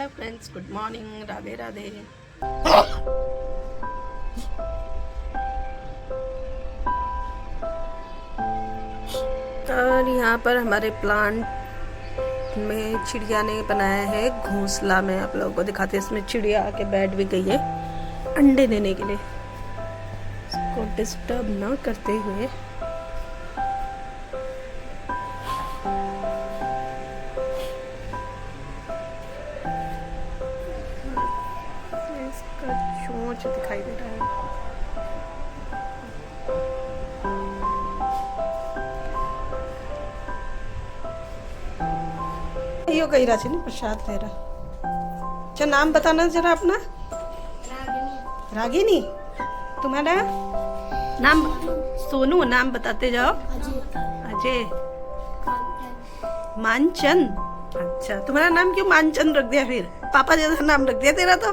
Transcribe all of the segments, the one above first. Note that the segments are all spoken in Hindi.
Hello friends, good morning, Radhe Radhe. और यहाँ पर हमारे प्लांट में चिड़िया ने बनाया है घोंसला। में आप लोगों को दिखाते हैं। इसमें चिड़िया आके बैठ भी गई है अंडे देने के लिए, इसको डिस्टर्ब ना करते हुए। इसका चोंच दिखाई दे रहा है। यो कही रहा नहीं प्रसाद ले रहा। अच्छा, नाम बताना जरा अपना। रागिनी। तुम्हारा नाम? सोनू। नाम बताते जाओ। अजय। मानचंद। अच्छा, तुम्हारा नाम क्यों मानचंद रख दिया फिर? पापा जैसा नाम रख दिया तेरा तो।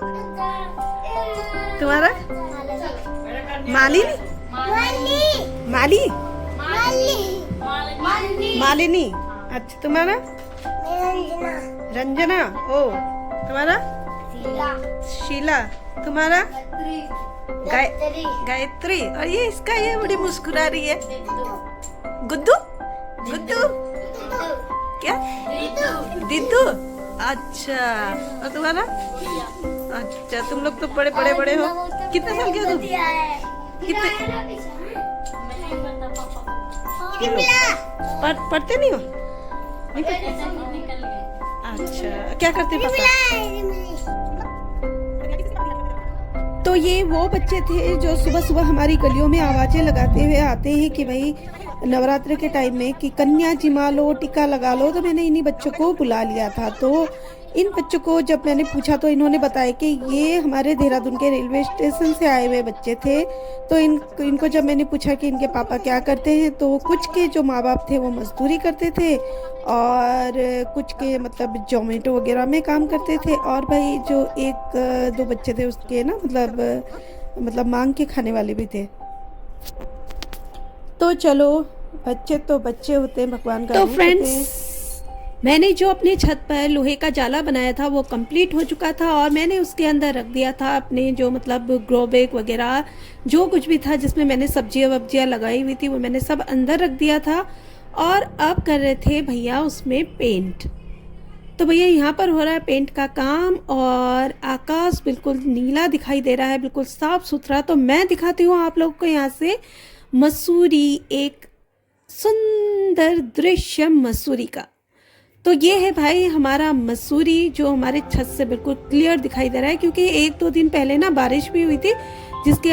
तुम्हारा? मालिनी। माली। मालिनी। अच्छा, तुम्हारा? रंजना। ओ, तुम्हारा? शीला। तुम्हारा? गायत्री। और ये इसका, ये बड़ी मुस्कुरा रही है। गुड्डू। गुड्डू क्या? दिद्दू। अच्छा, और तुम्हारा? अच्छा, तुम लोग तो बड़े बड़े बड़े हो। कितने साल के हो तुम? कितने? पढ़ते नहीं हो? नहीं पढ़ते? अच्छा, क्या करते पापा? तो ये वो बच्चे थे जो सुबह सुबह हमारी गलियों में आवाजें लगाते हुए आते हैं कि भाई नवरात्र के टाइम में कि कन्या जिमा लो, टीका लगा लो। तो मैंने इन्हीं बच्चों को बुला लिया था। तो इन बच्चों को जब मैंने पूछा तो इन्होंने बताया कि ये हमारे देहरादून के रेलवे स्टेशन से आए हुए बच्चे थे। तो इनको जब मैंने पूछा कि इनके पापा क्या करते हैं, तो कुछ के जो माँ बाप थे वो मजदूरी करते थे और कुछ के मतलब जोमेटो वगैरह में काम करते थे। और भाई जो एक दो बच्चे थे उसके ना मतलब मांग के खाने वाले भी थे। तो चलो, बच्चे तो बच्चे होते हैं, भगवान का। तो फ्रेंड्स, मैंने जो अपने छत पर लोहे का जाला बनाया था वो कंप्लीट हो चुका था और मैंने उसके अंदर रख दिया था अपने जो मतलब ग्रो बैग वगैरह जो कुछ भी था जिसमें मैंने सब्जियां वब्जियां लगाई हुई थी, वो मैंने सब अंदर रख दिया था। और अब कर रहे थे भैया उसमें पेंट। तो भैया यहाँ पर हो रहा है पेंट का काम और आकाश बिल्कुल नीला दिखाई दे रहा है, बिल्कुल साफ सुथरा। तो मैं दिखाती हूँ आप लोग को यहाँ से मसूरी, एक सुंदर दृश्य मसूरी का। तो ये है भाई हमारा मसूरी जो हमारे छत से बिल्कुल क्लियर दिखाई दे रहा है, क्योंकि एक दो दिन पहले ना बारिश भी हुई थी जिसके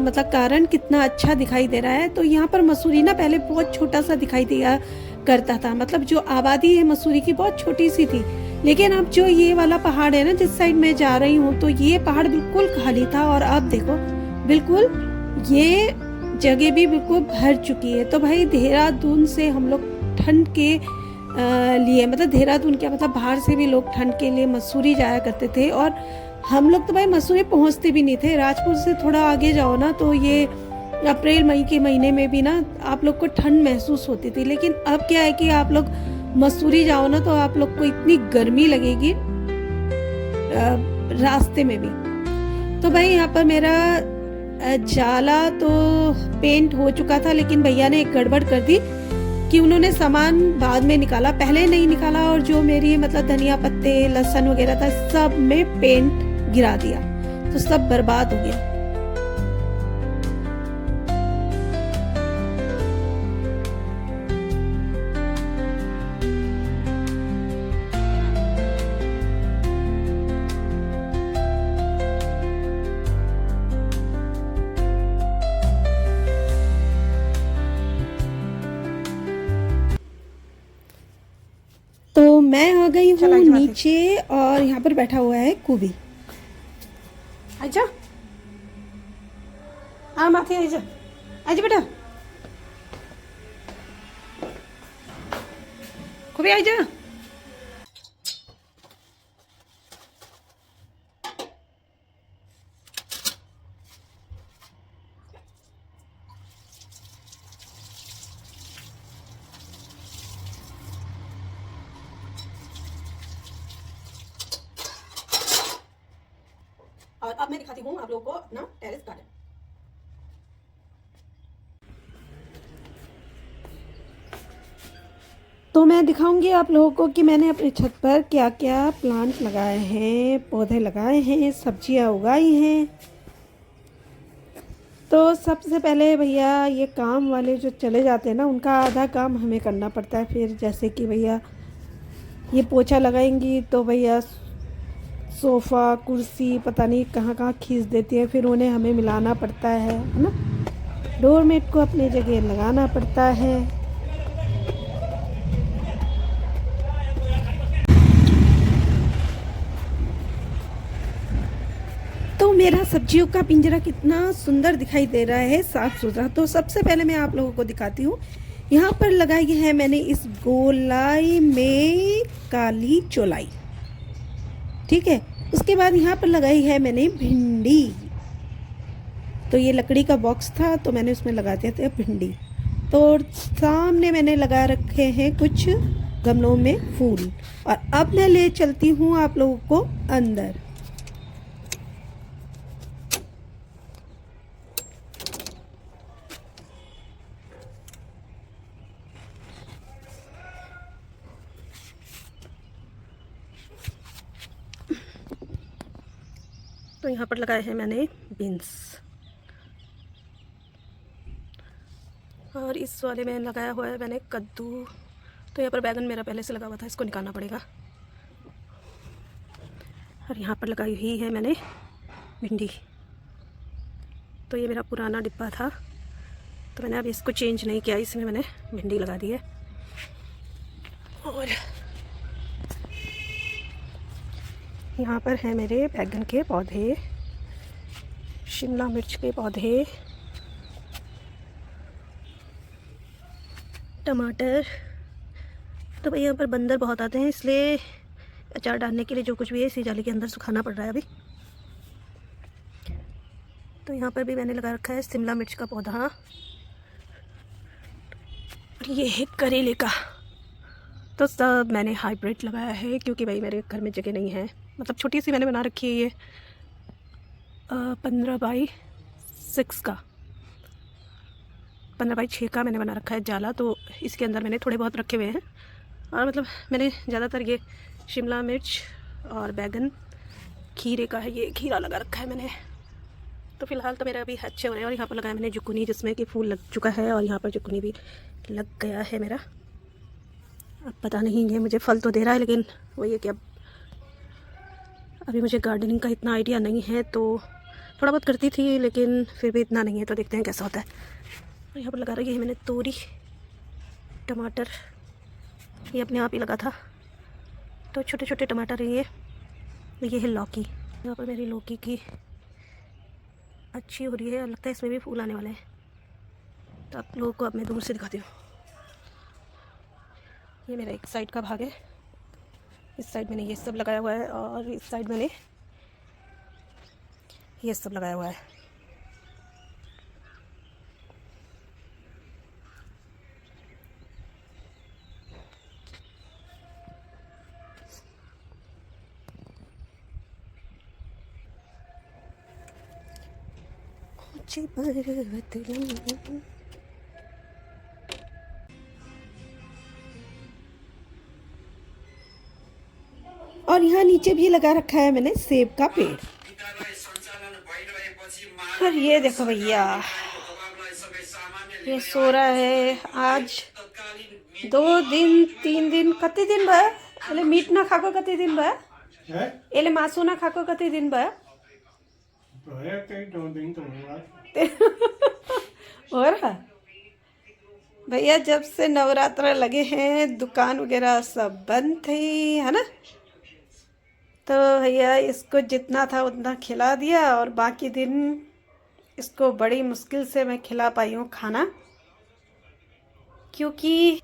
मतलब कारण कितना अच्छा दिखाई दे रहा है। तो यहाँ पर मसूरी ना पहले बहुत छोटा सा दिखाई दिया करता था, मतलब जो आबादी है मसूरी की बहुत छोटी सी थी। लेकिन अब जो ये वाला पहाड़ है ना जिस साइड मैं जा रही हूँ, तो ये पहाड़ बिल्कुल खाली था और अब देखो बिल्कुल ये जगह भी बिल्कुल भर चुकी है। तो भाई देहरादून से हम लोग ठंड के लिए, मतलब देहरादून क्या मतलब बाहर से भी लोग ठंड के लिए मसूरी जाया करते थे। और हम लोग तो भाई मसूरी पहुंचते भी नहीं थे। राजपुर से थोड़ा आगे जाओ ना तो ये अप्रैल मई के महीने में भी ना आप लोग को ठंड महसूस होती थी। लेकिन अब क्या है कि आप लोग मसूरी जाओ ना तो आप लोग को इतनी गर्मी लगेगी रास्ते में भी। तो भाई यहाँ पर मेरा जाला तो पेंट हो चुका था, लेकिन भैया ने एक गड़बड़ कर दी कि उन्होंने सामान बाद में निकाला, पहले नहीं निकाला। और जो मेरी मतलब धनिया पत्ते लहसुन वगैरह था सब में पेंट गिरा दिया, तो सब बर्बाद हो गया। तो मैं आ गई हूँ नीचे और यहाँ पर बैठा हुआ है कुबी। आजा, आ माथे आजा, आजा बेटा, कुबी आजा। और अब मैं दिखाती हूँ आप लोगों को अपना टेरेस गार्डन। तो मैं दिखाऊंगी आप लोगों को कि मैंने अपनी छत पर क्या क्या प्लांट लगाए हैं, पौधे लगाए हैं, सब्जियां उगाई हैं। तो सबसे पहले भैया ये काम वाले जो चले जाते हैं ना, उनका आधा काम हमें करना पड़ता है। फिर जैसे कि भैया ये पोछा लगाएंगी तो भैया सोफ़ा कुर्सी पता नहीं कहाँ कहाँ खींच देती है, फिर उन्हें हमें मिलाना पड़ता है ना। डोरमेट को अपनी जगह लगाना पड़ता है। तो मेरा सब्जियों का पिंजरा कितना सुंदर दिखाई दे रहा है, साफ सुथरा। तो सबसे पहले मैं आप लोगों को दिखाती हूँ, यहाँ पर लगाई है मैंने इस गोलाई में काली चौलाई, ठीक है। उसके बाद यहाँ पर लगाई है मैंने भिंडी। तो ये लकड़ी का बॉक्स था तो मैंने उसमें लगा दिया था भिंडी। तो सामने मैंने लगा रखे हैं कुछ गमलों में फूल। और अब मैं ले चलती हूँ आप लोगों को अंदर। तो यहाँ पर लगाए हैं मैंने बीन्स, और इस वाले में लगाया हुआ है मैंने कद्दू। तो यहाँ पर बैगन मेरा पहले से लगा हुआ था, इसको निकालना पड़ेगा। और यहाँ पर लगाई हुई है मैंने भिंडी। तो ये मेरा पुराना डिब्बा था तो मैंने अब इसको चेंज नहीं किया, इसमें मैंने भिंडी लगा दी है। और यहाँ पर है मेरे बैगन के पौधे, शिमला मिर्च के पौधे, टमाटर। तो भाई यहाँ पर बंदर बहुत आते हैं, इसलिए अचार डालने के लिए जो कुछ भी है इसी जाली के अंदर सुखाना पड़ रहा है अभी। तो यहाँ पर भी मैंने लगा रखा है शिमला मिर्च का पौधा। और ये है करेले का। तो सब मैंने हाइब्रिड लगाया है क्योंकि भाई मेरे घर में जगह नहीं है, मतलब छोटी सी मैंने बना रखी है ये 15x6 का, 15x6 का मैंने बना रखा है जाला। तो इसके अंदर मैंने थोड़े बहुत रखे हुए हैं। और मतलब मैंने ज़्यादातर ये शिमला मिर्च और बैगन, खीरे का है, ये खीरा लगा रखा है मैंने। तो फ़िलहाल तो मेरा अभी अच्छे हो रहे हैं। और यहाँ पर लगाया मैंने जुकुनी, जिसमें कि फूल लग चुका है, और यहाँ पर जुकुनी भी लग गया है मेरा। अब पता नहीं ये मुझे फल तो दे रहा है, लेकिन वही है कि अब अभी मुझे गार्डनिंग का इतना आइडिया नहीं है। तो थोड़ा बहुत करती थी लेकिन फिर भी इतना नहीं है, तो देखते हैं कैसा होता है। और यहाँ पर लगा रही है मैंने तोरी, टमाटर, ये अपने आप ही लगा था। तो छोटे छोटे टमाटर हैं ये है लौकी। यहाँ पर मेरी लौकी की अच्छी हो रही है और लगता है इसमें भी फूल आने वाले हैं। तो आप लोगों को अब मैं दूर से दिखाती हूँ। ये मेरा एक साइड का भाग है, इस साइड मैंने ये सब लगाया हुआ है, और इस साइड मैंने ये सब लगाया हुआ है। और यहाँ नीचे भी लगा रखा है मैंने सेब का पेड़। और ये देखो भैया, ये सो रहा है आज 2 दिन 3 दिन कति दिन भयो एले मीट ना खाको कति दिन भयो एले मासु ना खाको कति दिन भयो हो रहा भैया। जब से नवरात्र लगे हैं दुकान वगैरह सब बंद थी, है ना। तो भैया इसको जितना था उतना खिला दिया, और बाकी दिन इसको बड़ी मुश्किल से मैं खिला पाई हूँ खाना, क्योंकि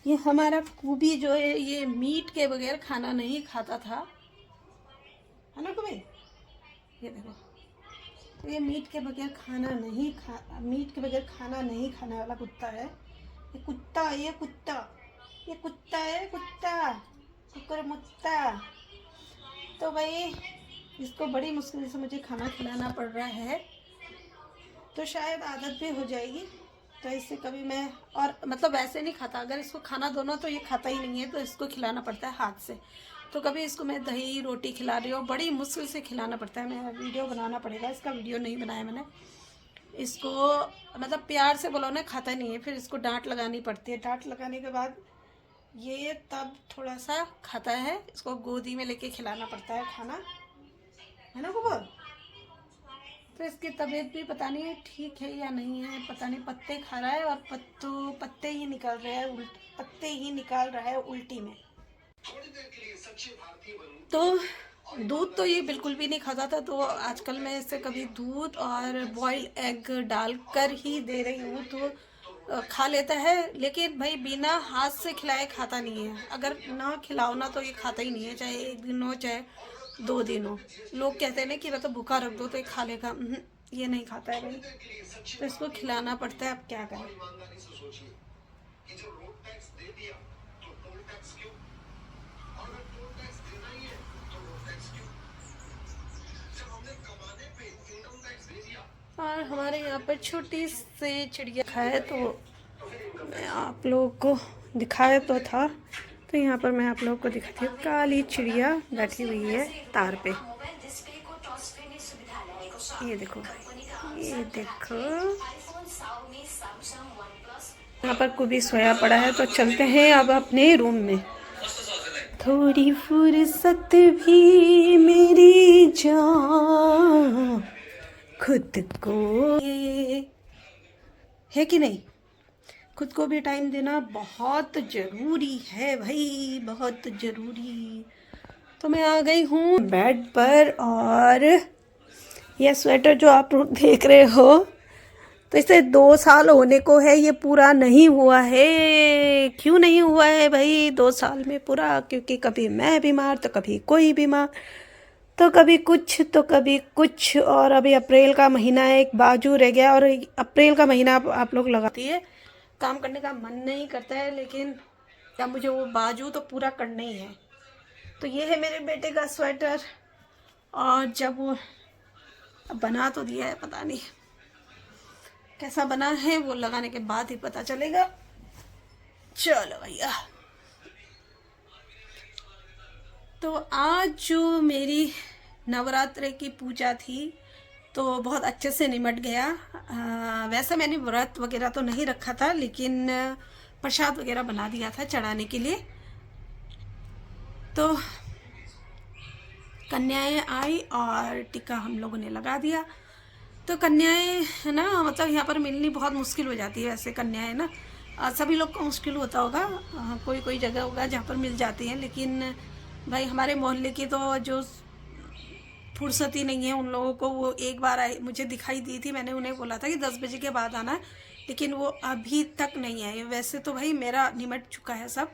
ये हमारा कूबी जो है ये मीट के बगैर खाना नहीं खाता था, है ना कूबी। ये देखो, तो ये मीट के बगैर खाना नहीं खाने वाला कुत्ता है। ये कुत्ता है, कुत्ता कुकर मुत्ता। तो भाई इसको बड़ी मुश्किल से मुझे खाना खिलाना पड़ रहा है, तो शायद आदत भी हो जाएगी। तो इससे कभी मैं, और मतलब वैसे नहीं खाता, अगर इसको खाना दो ना तो ये खाता ही नहीं है, तो इसको खिलाना पड़ता है हाथ से। तो कभी इसको मैं दही रोटी खिला रही हूँ, बड़ी मुश्किल से खिलाना पड़ता है। मैं वीडियो बनाना पड़ेगा, इसका वीडियो नहीं बनाया मैंने। इसको मतलब प्यार से बोलो ना, खाता नहीं है, फिर इसको डांट लगानी पड़ती है। डांट लगाने के बाद ये तब थोड़ा सा खाता है। इसको गोदी में लेके खिलाना पड़ता है खाना, है ना कुबोल? तो इसकी तबीयत भी पता नहीं ठीक है या नहीं है, पता नहीं। पत्ते खा रहा है और पत्ते ही निकाल रहा है, पत्ते ही निकाल रहा है उल्टी में। तो दूध तो ये बिल्कुल भी नहीं खाता था, तो आजकल मैं इससे कभी दूध और बॉयल एग डालकर ही दे रही हूँ, तो खा लेता है। लेकिन भाई बिना हाथ से खिलाए खाता नहीं है। अगर ना खिलाओ ना तो ये खाता ही नहीं है, चाहे एक दिन हो चाहे 2 दिन हो। लोग कहते हैं ना कि मतलब भूखा रख दो तो ये खा लेगा, ये नहीं खाता है भाई। तो इसको खिलाना पड़ता है, अब क्या करें। और हमारे यहाँ पर छोटी सी चिड़िया है, तो मैं आप लोगों को दिखाया तो था, तो यहाँ पर मैं आप लोगों को दिखाती हूँ। काली चिड़िया बैठी हुई है तार पे, ये देखो भाई, ये देखो। यहाँ पर कुबी सोया पड़ा है, तो चलते हैं अब अपने रूम में। थोड़ी फुर्सत भी मेरी जान खुद को है कि नहीं, खुद को भी टाइम देना बहुत ज़रूरी है भाई, बहुत ज़रूरी। तो मैं आ गई हूँ बेड पर, और यह स्वेटर जो आप लोग देख रहे हो, तो इसे 2 साल होने को है, ये पूरा नहीं हुआ है। क्यों नहीं हुआ है भाई 2 साल में पूरा? क्योंकि कभी मैं बीमार तो कभी कोई बीमार, तो कभी कुछ तो कभी कुछ। और अभी अप्रैल का महीना है, एक बाजू रह गया, और अप्रैल का महीना आप लोग लगाती है, काम करने का मन नहीं करता है, लेकिन क्या मुझे वो बाजू तो पूरा करना ही है। तो ये है मेरे बेटे का स्वेटर, और जब वो बना तो दिया है, पता नहीं कैसा बना है, वो लगाने के बाद ही पता चलेगा। चलो भैया, तो आज जो मेरी नवरात्रि की पूजा थी तो बहुत अच्छे से निमट गया। वैसे मैंने व्रत वगैरह तो नहीं रखा था, लेकिन प्रसाद वगैरह बना दिया था चढ़ाने के लिए। तो कन्याएं आई और टिक्का हम लोगों ने लगा दिया। तो कन्याएं है ना, मतलब यहाँ पर मिलनी बहुत मुश्किल हो जाती है। वैसे कन्याएं ना सभी लोग को मुश्किल होता होगा, कोई जगह होगा जहाँ पर मिल जाती हैं, लेकिन भाई हमारे मोहल्ले की तो जो फुर्सत ही नहीं है उन लोगों को। वो एक बार आई, मुझे दिखाई दी थी, मैंने उन्हें बोला था कि 10 बजे के बाद आना है, लेकिन वो अभी तक नहीं आए। वैसे तो भाई मेरा निमट चुका है सब,